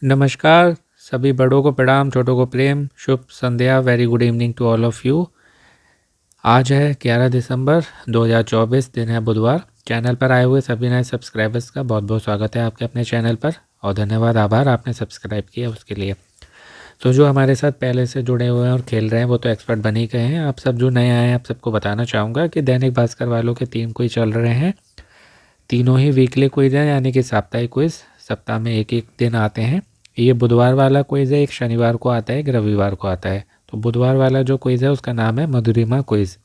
नमस्कार। सभी बड़ों को प्रणाम, छोटों को प्रेम। शुभ संध्या, very good evening to all of you. आज है 11 दिसंबर 2024, दिन है बुधवार। चैनल पर आए हुए सभी नए सब्सक्राइबर्स का बहुत बहुत स्वागत है आपके अपने चैनल पर, और धन्यवाद, आभार आपने सब्सक्राइब किया उसके लिए। तो जो हमारे साथ पहले से जुड़े हुए हैं और खेल रहे हैं वो तो एक्सपर्ट बन ही गए हैं। आप सब जो नए आए हैं आप सबको बताना चाहूँगा कि दैनिक भास्कर वालों के 3 क्विज चल रहे हैं। तीनों ही वीकली क्विज हैं, यानी कि साप्ताहिक क्विज। सप्ताह में एक एक दिन आते हैं। ये बुधवार वाला क्विज है, एक शनिवार को आता है, एक रविवार को आता है। तो बुधवार वाला जो क्विज है उसका नाम है मधुरिमा क्विज।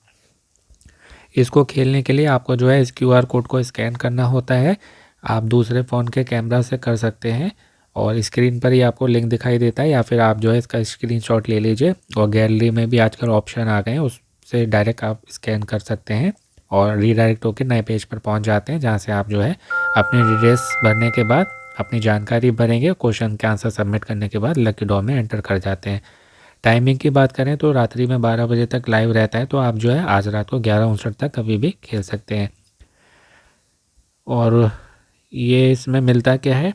इसको खेलने के लिए आपको जो है इस क्यूआर कोड को स्कैन करना होता है। आप दूसरे फ़ोन के कैमरा से कर सकते हैं, और स्क्रीन पर ही आपको लिंक दिखाई देता है, या फिर आप जो है इसका स्क्रीनशॉट ले लीजिए। और गैलरी में भी आजकल ऑप्शन आ गए हैं, उससे डायरेक्ट आप स्कैन कर सकते हैं और रीडायरेक्ट होकर नए पेज पर पहुंच जाते हैं, जहां से आप जो है अपनी डिटेल्स भरने के बाद अपनी जानकारी भरेंगे। क्वेश्चन के आंसर सबमिट करने के बाद लकी ड्रॉ में एंटर कर जाते हैं। टाइमिंग की बात करें तो रात्रि में 12 बजे तक लाइव रहता है, तो आप जो है आज रात को 11:59 तक कभी भी खेल सकते हैं। और ये इसमें मिलता क्या है,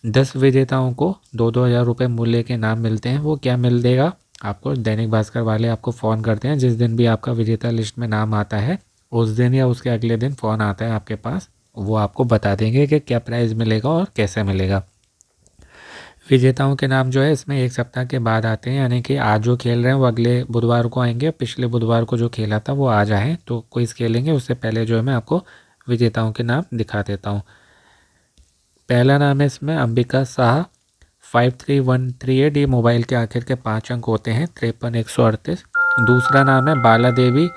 10 विजेताओं को 2-2 हज़ार रुपये मूल्य के इनाम मिलते हैं। वो क्या मिल देगा आपको, दैनिक भास्कर वाले आपको फ़ोन करते हैं। जिस दिन भी आपका विजेता लिस्ट में नाम आता है उस दिन या उसके अगले दिन फ़ोन आता है आपके पास, वो आपको बता देंगे कि क्या प्राइज़ मिलेगा और कैसे मिलेगा। विजेताओं के नाम जो है इसमें एक सप्ताह के बाद आते हैं, यानी कि आज जो खेल रहे हैं वो अगले बुधवार को आएंगे। पिछले बुधवार को जो खेला था वो आज आए, तो क्विज खेलेंगे उससे पहले जो है मैं आपको विजेताओं के नाम दिखा देता हूँ। पहला नाम है इसमें अंबिका शाह, 53138। ये मोबाइल के आखिर के 5 अंक होते हैं, 53 138। दूसरा नाम है बाला देवी,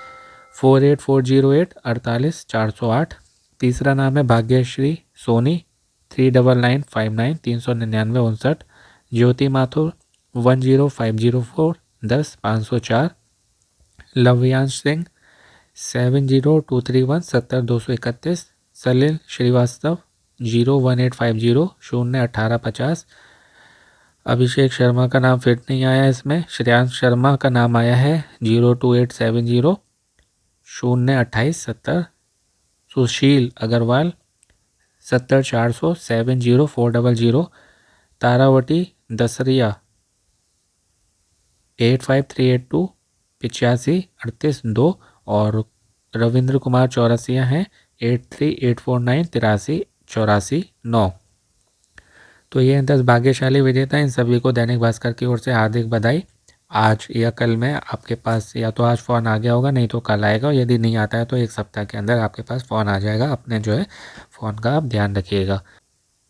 48408, 48408। तीसरा नाम है भाग्यश्री सोनी, 39959, 399 ज्योति माथुर, 10504, 10 504। लवयांश सिंह, 70231, 70231। सलिल श्रीवास्तव, 01850, 01850। अभिषेक शर्मा का नाम फिट नहीं आया इसमें। श्रेयांश शर्मा का नाम आया है, 02870, 02870। सुशील अग्रवाल, 70400, 70400। तारावटी दसरिया, 85382, 8538 2। और रविंद्र कुमार चौरसिया हैं, 83849, 838489। तो ये 10 भाग्यशाली विजेता, इन सभी को दैनिक भास्कर की ओर से हार्दिक बधाई। आज या कल में आपके पास या तो आज फ़ोन आ गया होगा, नहीं तो कल आएगा, और यदि नहीं आता है तो एक सप्ताह के अंदर आपके पास फ़ोन आ जाएगा। अपने जो है फ़ोन का आप ध्यान रखिएगा।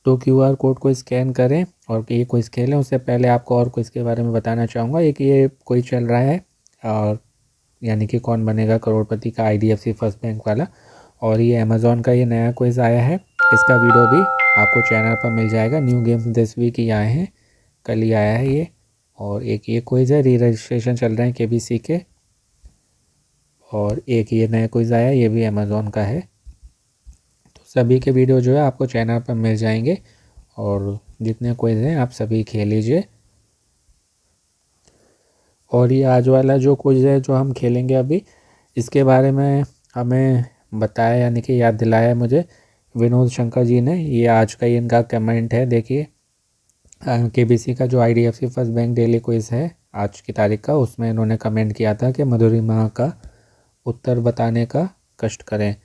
तो क्यूआर कोड को स्कैन करें और ये क्विज़ खेलें। उससे पहले आपको और क्विज़ के बारे में बताना चाहूँगा। एक ये क्विज़ चल रहा है, और यानी कि कौन बनेगा करोड़पति का, आईडीएफसी फर्स्ट बैंक वाला। और ये अमेज़ॉन का ये नया क्विज़ आया है, इसका वीडियो भी आपको चैनल पर मिल जाएगा। न्यू गेम्स दिस वीक ही आए हैं, कल ही आया है ये। और एक ये क्विज़ है, री रजिस्ट्रेशन चल रहे हैं केबीसी के। और एक ये नया क्विज़ आया, ये भी अमेज़ॉन का है। तो सभी के वीडियो जो है आपको चैनल पर मिल जाएंगे, और जितने क्विज़ हैं आप सभी खेल लीजिए। और ये आज वाला जो क्विज़ है जो हम खेलेंगे अभी, इसके बारे में हमें बताया, यानी कि याद दिलाया मुझे विनोद शंकर जी ने। ये आज का ही इनका कमेंट है, देखिए। केबीसी का जो IDFC first bank daily quiz है आज की तारीख का, उसमें इन्होंने कमेंट किया था कि मधुरिमा का उत्तर बताने का कष्ट करें।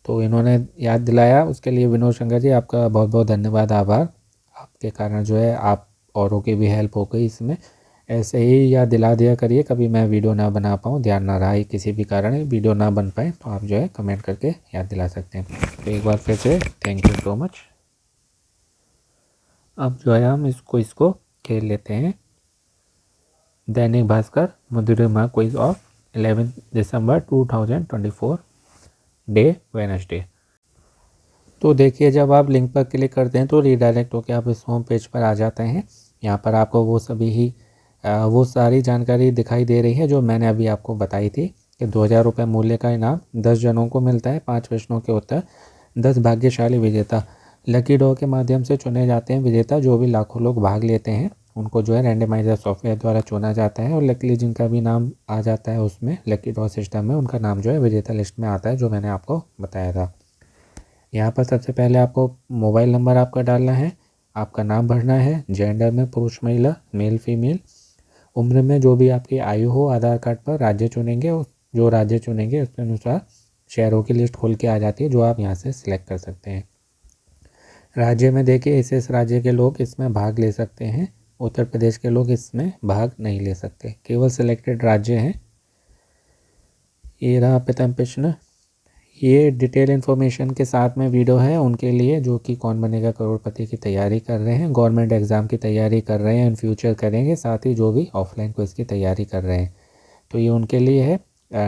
तो इन्होंने याद दिलाया, उसके लिए विनोद शंकर जी आपका बहुत बहुत धन्यवाद, आभार। आपके कारण जो है आप औरों की भी हेल्प हो गई इसमें। ऐसे ही याद दिला दिया करिए, कभी मैं वीडियो ना बना पाऊँ, ध्यान ना रहा है किसी भी कारण वीडियो ना बन पाए, तो आप जो है कमेंट करके याद दिला सकते हैं। तो एक बार फिर से थैंक यू सो मच। अब जो है हम इसको खेल लेते हैं। दैनिक भास्कर मधुरिमा क्विज ऑफ 11 दिसंबर 2024, डे वेडनेसडे। तो देखिए, जब आप लिंक पर क्लिक करते हैं तो रीडायरेक्ट होकर आप इस होम पेज पर आ जाते हैं। यहाँ पर आपको वो सारी जानकारी दिखाई दे रही है जो मैंने अभी आपको बताई थी कि 2,000 रुपये मूल्य का इनाम 10 जनों को मिलता है। 5 प्रश्नों के उत्तर, 10 भाग्यशाली विजेता लकी ड्रॉ के माध्यम से चुने जाते हैं। विजेता जो भी लाखों लोग भाग लेते हैं उनको जो है रैंडमाइजर सॉफ्टवेयर द्वारा चुना जाता है, और लकीली जिनका भी नाम आ जाता है उसमें लकी ड्रॉ सिस्टम में, उनका नाम जो है विजेता लिस्ट में आता है, जो मैंने आपको बताया था। यहाँ पर सबसे पहले आपको मोबाइल नंबर आपका डालना है, आपका नाम भरना है, जेंडर में पुरुष महिला, मेल फीमेल, उम्र में जो भी आपकी आयु हो आधार कार्ड पर, राज्य चुनेंगे और जो राज्य चुनेंगे उसके अनुसार शहरों की लिस्ट खोल के आ जाती है जो आप यहाँ से सिलेक्ट कर सकते हैं। राज्य में देखिए इस राज्य के लोग इसमें भाग ले सकते हैं, उत्तर प्रदेश के लोग इसमें भाग नहीं ले सकते, केवल सिलेक्टेड राज्य हैं। ये रहा प्रथम प्रश्न। ये डिटेल इन्फॉर्मेशन के साथ में वीडियो है उनके लिए जो कि कौन बनेगा करोड़पति की तैयारी कर रहे हैं, गवर्नमेंट एग्ज़ाम की तैयारी कर रहे हैं, इन फ्यूचर करेंगे, साथ ही जो भी ऑफलाइन क्विज की तैयारी कर रहे हैं, तो ये उनके लिए है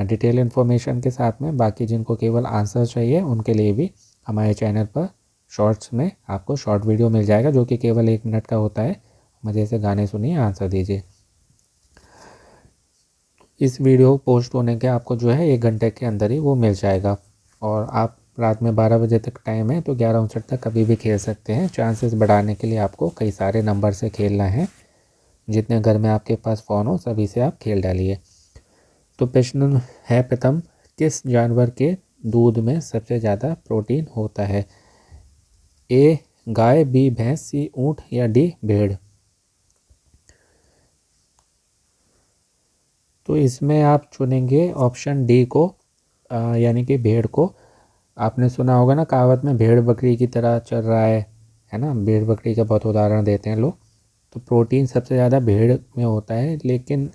डिटेल इन्फॉर्मेशन के साथ में। बाकी जिनको केवल आंसर चाहिए उनके लिए भी हमारे चैनल पर शॉर्ट्स में आपको शॉर्ट वीडियो मिल जाएगा जो कि केवल 1 मिनट का होता है, मज़े से गाने सुनिए, आंसर दीजिए। इस वीडियो पोस्ट होने के आपको जो है 1 घंटे के अंदर ही वो मिल जाएगा और आप रात में 12 बजे तक टाइम है तो 11:59 तक कभी भी खेल सकते हैं। चांसेस बढ़ाने के लिए आपको कई सारे नंबर से खेलना है, जितने घर में आपके पास फ़ोन हो सभी से आप खेल डालिए। तो प्रश्न है प्रथम, किस जानवर के दूध में सबसे ज़्यादा प्रोटीन होता है? ए गाय, बी भैंस, सी ऊँट या डी भेड़? तो इसमें आप चुनेंगे ऑप्शन डी को, यानी कि भेड़ को। आपने सुना होगा ना कहावत में, भेड़ बकरी की तरह चल रहा है ना, भेड़ बकरी का बहुत उदाहरण देते हैं लोग। तो प्रोटीन सबसे ज़्यादा भेड़ में होता है, लेकिन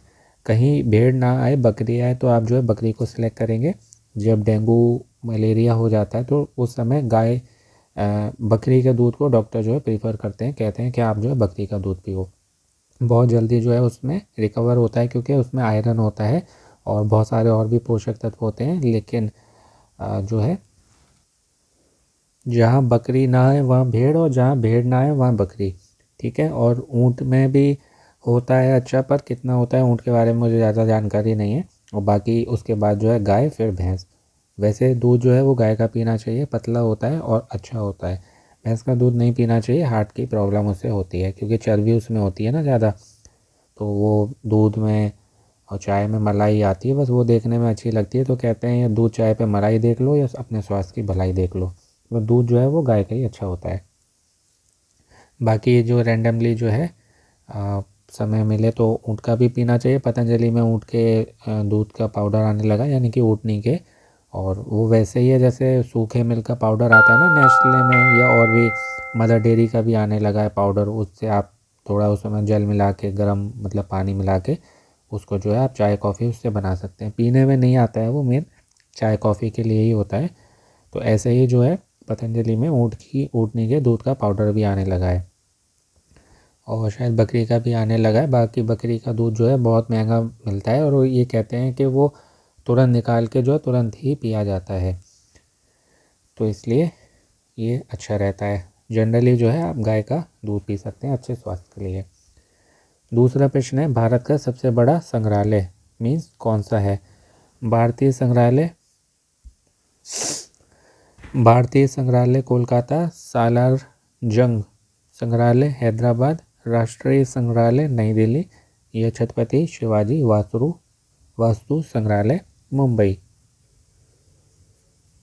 कहीं भेड़ ना आए बकरी आए तो आप जो है बकरी को सिलेक्ट करेंगे। जब डेंगू मलेरिया हो जाता है तो उस समय गाय बकरी के दूध को डॉक्टर जो है प्रीफर करते हैं, कहते हैं कि आप जो है बकरी का दूध पियो, बहुत जल्दी जो है उसमें रिकवर होता है क्योंकि उसमें आयरन होता है और बहुत सारे और भी पोषक तत्व होते हैं। लेकिन जो है जहाँ बकरी ना है वहाँ भेड़ और जहाँ भेड़ ना है वहाँ बकरी, ठीक है। और ऊँट में भी होता है अच्छा, पर कितना होता है ऊँट के बारे में मुझे ज़्यादा जानकारी नहीं है। और बाकी उसके बाद जो है गाय, फिर भैंस। वैसे दूध जो है वो गाय का पीना चाहिए, पतला होता है और अच्छा होता है। भैंस का दूध नहीं पीना चाहिए, हार्ट की प्रॉब्लम उससे होती है क्योंकि चर्बी उसमें होती है ना ज़्यादा, तो वो दूध में और चाय में मलाई आती है, बस वो देखने में अच्छी लगती है। तो कहते हैं या दूध चाय पे मलाई देख लो या अपने स्वास्थ्य की भलाई देख लो, तो दूध जो है वो गाय का ही अच्छा होता है। बाकी ये जो रैंडमली जो है समय मिले तो ऊँट का भी पीना चाहिए। पतंजलि में ऊँट के दूध का पाउडर आने लगा, यानी कि ऊँटनी के, और वो वैसे ही है जैसे सूखे मिल्क का पाउडर आता है ना नेस्ले में, या और भी मदर डेयरी का भी आने लगा है पाउडर। उससे आप थोड़ा उसमें जल मिला के, गर्म मतलब पानी मिला के उसको जो है आप चाय कॉफ़ी उससे बना सकते हैं। पीने में नहीं आता है वो, मेन चाय कॉफ़ी के लिए ही होता है। तो ऐसे ही जो है पतंजलि में ऊँटनी के दूध का पाउडर भी आने लगा है और शायद बकरी का भी आने लगा है। बाकी बकरी का दूध जो है बहुत महंगा मिलता है और ये कहते हैं कि वो तुरंत निकाल के जो है तुरंत ही पिया जाता है, तो इसलिए ये अच्छा रहता है। जनरली जो है आप गाय का दूध पी सकते हैं अच्छे स्वास्थ्य के लिए। दूसरा प्रश्न है, भारत का सबसे बड़ा संग्रहालय मीन्स कौन सा है? भारतीय संग्रहालय कोलकाता, सालार जंग संग्रहालय हैदराबाद, राष्ट्रीय संग्रहालय नई दिल्ली या छत्रपति शिवाजी वास्तु संग्रहालय मुंबई?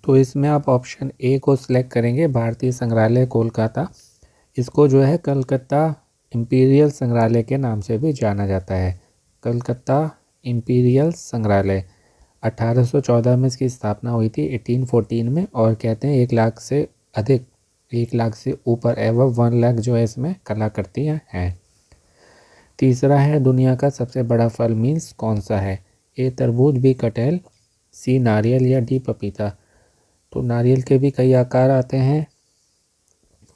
तो इसमें आप ऑप्शन ए को सिलेक्ट करेंगे, भारतीय संग्रहालय कोलकाता। इसको जो है कलकत्ता इंपीरियल संग्रहालय के नाम से भी जाना जाता है। कलकत्ता इंपीरियल संग्रहालय 1814 में इसकी स्थापना हुई थी, 1814 में, और कहते हैं 1 लाख से अधिक, 1 लाख से ऊपर एवं 1 लाख जो है इसमें कलाकृतियाँ हैं। तीसरा है, दुनिया का सबसे बड़ा फल मीन्स कौन सा है? ए तरबूज, बी कटहल, सी नारियल या डी पपीता? तो नारियल के भी कई आकार आते हैं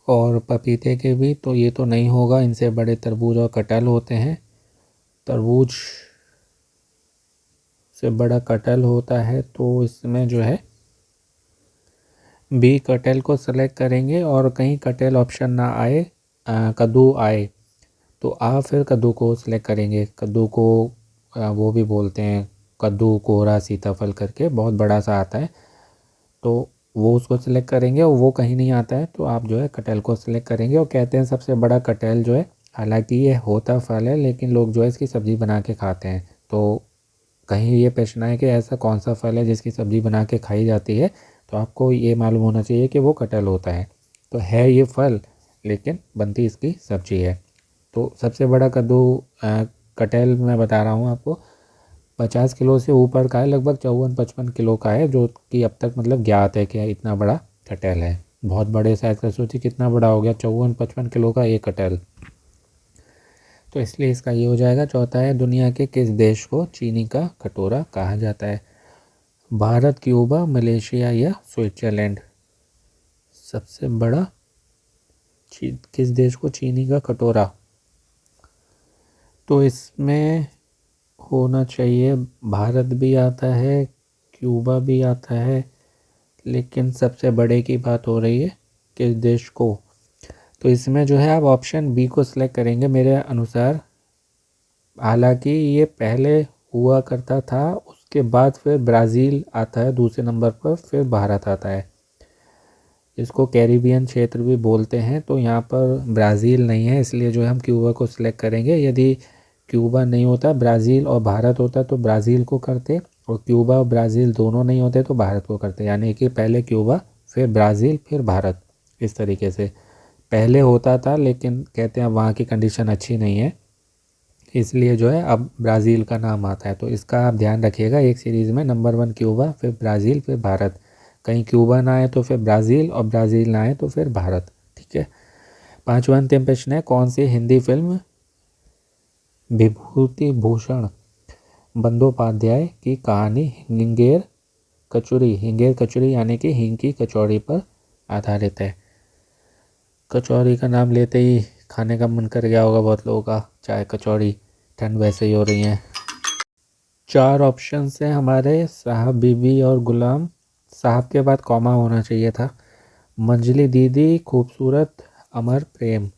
और पपीते के भी, तो ये तो नहीं होगा, इनसे बड़े तरबूज और कटहल होते हैं। तरबूज से बड़ा कटहल होता है, तो इसमें जो है बी कटहल को सेलेक्ट करेंगे। और कहीं कटहल ऑप्शन ना आए, कद्दू आए, तो आप फिर कद्दू को सिलेक्ट करेंगे। कद्दू को वो भी बोलते हैं कद्दू, कोहरा, सीताफल करके बहुत बड़ा सा आता है, तो वो उसको सिलेक्ट करेंगे। और वो कहीं नहीं आता है तो आप जो है कटहल को सिलेक्ट करेंगे। और कहते हैं सबसे बड़ा कटहल जो है, हालांकि ये होता फल है लेकिन लोग जो है इसकी सब्ज़ी बना के खाते हैं। तो कहीं ये प्रश्न है कि ऐसा कौन सा फल है जिसकी सब्ज़ी बना के खाई जाती है, तो आपको ये मालूम होना चाहिए कि वो कटहल होता है। तो है ये फल लेकिन बनती इसकी सब्जी है। तो सबसे बड़ा कद्दू कटहल मैं बता रहा हूँ आपको 50 किलो से ऊपर का है, लगभग 54-55 किलो का है, जो कि अब तक मतलब ज्ञात है कि इतना बड़ा कटहल है। बहुत बड़े साइज़ का, सोचिए कितना बड़ा हो गया, 54-55 किलो का एक कटहल। तो इसलिए इसका ये हो जाएगा। चौथा है, दुनिया के किस देश को चीनी का कटोरा कहा जाता है? भारत, क्यूबा, मलेशिया या स्विट्जरलैंड? सबसे बड़ा किस देश को चीनी का कटोरा? तो इसमें होना चाहिए, भारत भी आता है, क्यूबा भी आता है, लेकिन सबसे बड़े की बात हो रही है किस देश को। तो इसमें जो है आप ऑप्शन बी को सिलेक्ट करेंगे मेरे अनुसार। हालांकि ये पहले हुआ करता था, उसके बाद फिर ब्राज़ील आता है दूसरे नंबर पर, फिर भारत आता है। इसको कैरिबियन क्षेत्र भी बोलते हैं। तो यहाँ पर ब्राज़ील नहीं है, इसलिए जो है हम क्यूबा को सिलेक्ट करेंगे। यदि क्यूबा नहीं होता, ब्राज़ील और भारत होता, तो ब्राज़ील को करते, और क्यूबा और ब्राज़ील दोनों नहीं होते तो भारत को करते। यानी कि पहले क्यूबा, फिर ब्राज़ील, फिर भारत, इस तरीके से पहले होता था। लेकिन कहते हैं वहाँ की कंडीशन अच्छी नहीं है, इसलिए जो है अब ब्राज़ील का नाम आता है। तो इसका आप ध्यान रखिएगा, एक सीरीज़ में नंबर 1 क्यूबा, फिर ब्राज़ील, फिर भारत। कहीं क्यूबा ना आए तो फिर ब्राज़ील, और ब्राज़ील ना आए तो फिर भारत। ठीक है। पांचवा अंतिम प्रश्न है, कौन सी हिंदी फिल्म विभूति भूषण बंदोपाध्याय की कहानी हिंगेर कचौरी यानी कि हिंग की कचौड़ी पर आधारित है? कचौरी का नाम लेते ही खाने का मन कर गया होगा बहुत लोगों का, चाय कचौड़ी, ठंड वैसे ही हो रही है। 4 ऑप्शन हैं हमारे, साहब, बीबी और गुलाम। साहब के बाद कॉमा होना चाहिए था। मंजली दीदी, खूबसूरत, अमर प्रेम।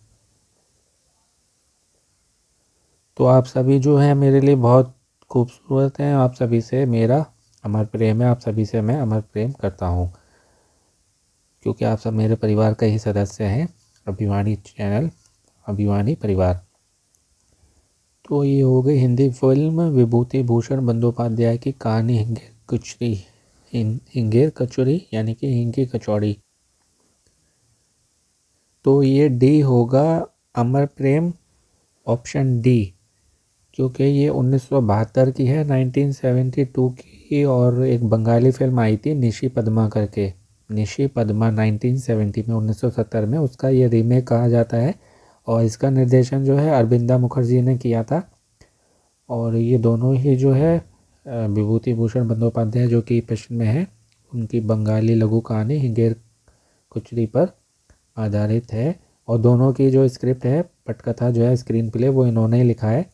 तो आप सभी जो हैं मेरे लिए बहुत खूबसूरत हैं, आप सभी से मेरा अमर प्रेम है, आप सभी से मैं अमर प्रेम करता हूँ, क्योंकि आप सब मेरे परिवार का ही सदस्य हैं, अभिमानी चैनल, अभिमानी परिवार। तो ये हो गई हिंदी फिल्म विभूति भूषण बंदोपाध्याय की कहानी हिंगेर कचौरी यानी कि हिंग की कचौड़ी। तो ये डी होगा, अमर प्रेम, ऑप्शन डी, क्योंकि ये 1972 की है, 1972 की। और एक बंगाली फिल्म आई थी निशी पद्मा करके, निशी पद्मा 1970 में, 1970 में, उसका ये रीमेक कहा जाता है। और इसका निर्देशन जो है अरविंदा मुखर्जी ने किया था। और ये दोनों ही जो है विभूति भूषण बंदोपाध्याय जो कि प्रश्न में है, उनकी बंगाली लघु कहानी हिंगेर कचौरी पर आधारित है। और दोनों की जो स्क्रिप्ट है, पटकथा जो है, स्क्रीन प्ले, वो इन्होंने ही लिखा है,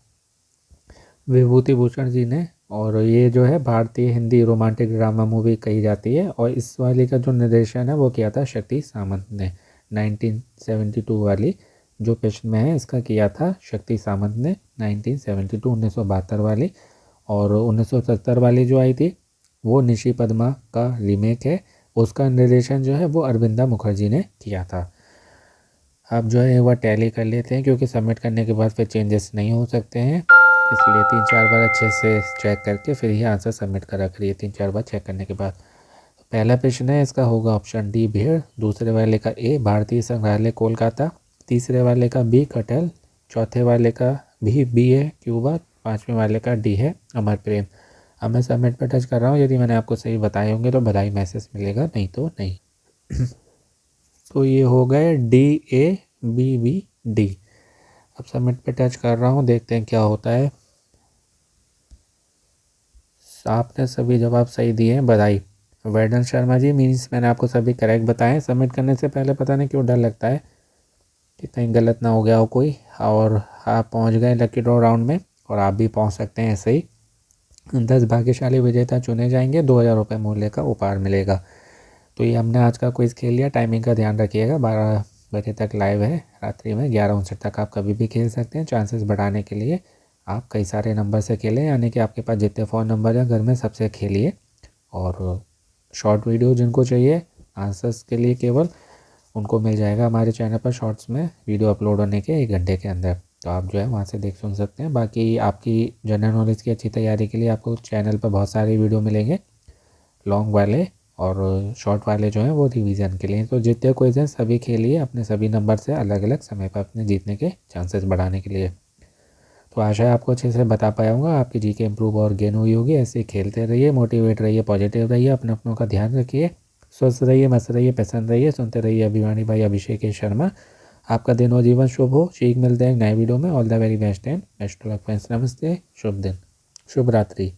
विभूति भूषण जी ने। और ये जो है भारतीय हिंदी रोमांटिक ड्रामा मूवी कही जाती है। और इस वाली का जो निर्देशन है वो किया था शक्ति सामंत ने। 1972 वाली जो प्रश्न में है, इसका किया था शक्ति सामंत ने, 1972 वाली। और 1970 वाली जो आई थी वो निशी पद्मा का रीमेक है, उसका निर्देशन जो है वो अरविंदा मुखर्जी ने किया था। अब जो है एक बार टैली कर लेते हैं, क्योंकि सबमिट करने के बाद फिर चेंजेस नहीं हो सकते हैं, इसलिए 3-4 बार अच्छे से चेक करके फिर ही आंसर सबमिट करा करिए, 3-4 बार चेक करने के बाद। पहला प्रश्न है, इसका होगा ऑप्शन डी भेड़, दूसरे वाले का ए भारतीय संग्रहालय कोलकाता, तीसरे वाले का बी कटहल, चौथे वाले का भी बी है क्यूबा, पाँचवें वाले का डी है अमर प्रेम। अब मैं सबमिट पर टच कर रहा हूँ, यदि मैंने आपको सही बताए होंगे तो बधाई मैसेज मिलेगा, नहीं तो नहीं। तो ये हो गए डी, ए, बी, बी, डी। अब सबमिट पे टच कर रहा हूँ, देखते हैं क्या होता है। आपने सभी जवाब सही दिए हैं, बधाई। वेडन शर्मा जी, मीन्स मैंने आपको सभी करेक्ट बताए। सबमिट करने से पहले पता नहीं क्यों डर लगता है कि कहीं गलत ना हो गया हो कोई। और आप पहुंच गए लकी ड्रॉ राउंड में, और आप भी पहुंच सकते हैं ऐसे ही। 10 भाग्यशाली विजेता चुने जाएंगे, 2000 रुपये मूल्य का उपहार मिलेगा। तो ये हमने आज का क्विज़ खेल लिया। टाइमिंग का ध्यान रखिएगा, 12 बजे तक लाइव है, रात्रि में 11:59 तक आप कभी भी खेल सकते हैं। चांसेस बढ़ाने के लिए आप कई सारे नंबर से खेलें, यानी कि आपके पास जितने फ़ोन नंबर हैं घर में सबसे खेलिए। और शॉर्ट वीडियो जिनको चाहिए आंसर्स के लिए केवल, उनको मिल जाएगा हमारे चैनल पर शॉर्ट्स में वीडियो अपलोड होने के 1 घंटे के अंदर। तो आप जो है वहाँ से देख सुन सकते हैं। बाकी आपकी जनरल नॉलेज की अच्छी तैयारी के लिए आपको चैनल पर बहुत सारे वीडियो मिलेंगे लॉन्ग वाले, और शॉर्ट वाले जो हैं वो रिवीजन के लिए। तो जितने क्विज हैं सभी खेलिए अपने सभी नंबर से अलग अलग समय पर अपने जीतने के चांसेस बढ़ाने के लिए। तो आशा है आपको अच्छे से बता पाया हूँ, आपकी जीके इम्प्रूव और गेन हुई होगी। ऐसे खेलते रहिए, मोटिवेट रहिए, पॉजिटिव रहिए, अपने अपनों का ध्यान रखिए, स्वस्थ रहिए, मस्त रहिए, पसंद रहिए, सुनते रहिए अभिमानी भाई अभिषेक शर्मा। आपका दिन और जीवन शुभ हो। शीघ्र मिलते हैं नए वीडियो में। All the very best and best of luck friends. नमस्ते, शुभ दिन, शुभ रात्रि।